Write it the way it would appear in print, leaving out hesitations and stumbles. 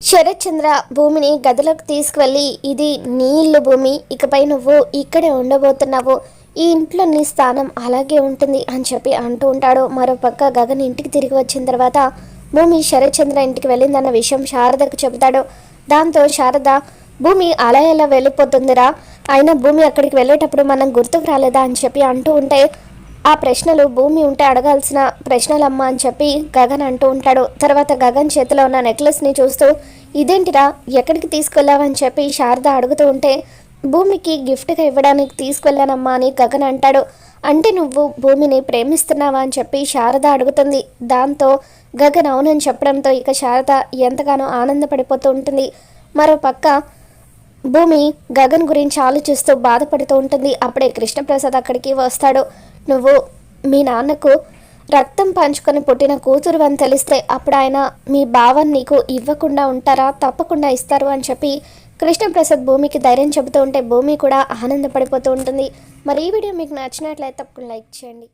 శరత్ చంద్ర భూమిని గదిలోకి తీసుకువెళ్ళి, ఇది నీ ఇల్లు భూమి, ఇకపై నువ్వు ఇక్కడే ఉండబోతున్నావు, ఈ ఇంట్లో నీ స్థానం అలాగే ఉంటుంది అని చెప్పి అంటూ ఉంటాడు. మరోపక్క గగన్ ఇంటికి తిరిగి వచ్చిన తర్వాత భూమి శరత్ చంద్ర ఇంటికి వెళ్ళిందన్న విషయం శారదకు చెబుతాడు. దాంతో శారద, భూమి అలా ఎలా వెళ్ళిపోతుందిరా, అయినా భూమి అక్కడికి వెళ్ళేటప్పుడు మనం గుర్తుకు రాలేదా అని చెప్పి అంటూ ఉంటే, ఆ ప్రశ్నలు భూమి ఉంటే అడగాల్సిన ప్రశ్నలమ్మా అని చెప్పి గగన్ అంటూ ఉంటాడు. తర్వాత గగన్ చేతిలో ఉన్న నెక్లెస్ని చూస్తూ, ఇదేంటిరా ఎక్కడికి తీసుకెళ్ళావని చెప్పి శారద అడుగుతూ ఉంటే, భూమికి గిఫ్ట్గా ఇవ్వడానికి తీసుకెళ్ళానమ్మా అని గగన్ అంటాడు. అంటే నువ్వు భూమిని ప్రేమిస్తున్నావా అని చెప్పి శారద అడుగుతుంది. దాంతో గగన్ అవునని చెప్పడంతో ఇక శారద ఎంతగానో ఆనందపడిపోతూ ఉంటుంది. మరో పక్క భూమి గగన్ గురించి ఆలోచిస్తూ బాధపడుతూ ఉంటుంది. అప్పుడే కృష్ణప్రసాద్ అక్కడికి వస్తాడు. నువ్వు మీ నాన్నకు రక్తం పంచుకొని పుట్టిన కూతురు అని తెలిస్తే అప్పుడు ఆయన మీ భావాన్ని నీకు ఇవ్వకుండా ఉంటారా? తప్పకుండా ఇస్తారు అని చెప్పి కృష్ణప్రసాద్ భూమికి ధైర్యం చెబుతూ ఉంటే భూమి కూడా ఆనందపడిపోతూ ఉంటుంది. మరి ఈ వీడియో మీకు నచ్చినట్లయితే తప్పకుండా లైక్ చేయండి.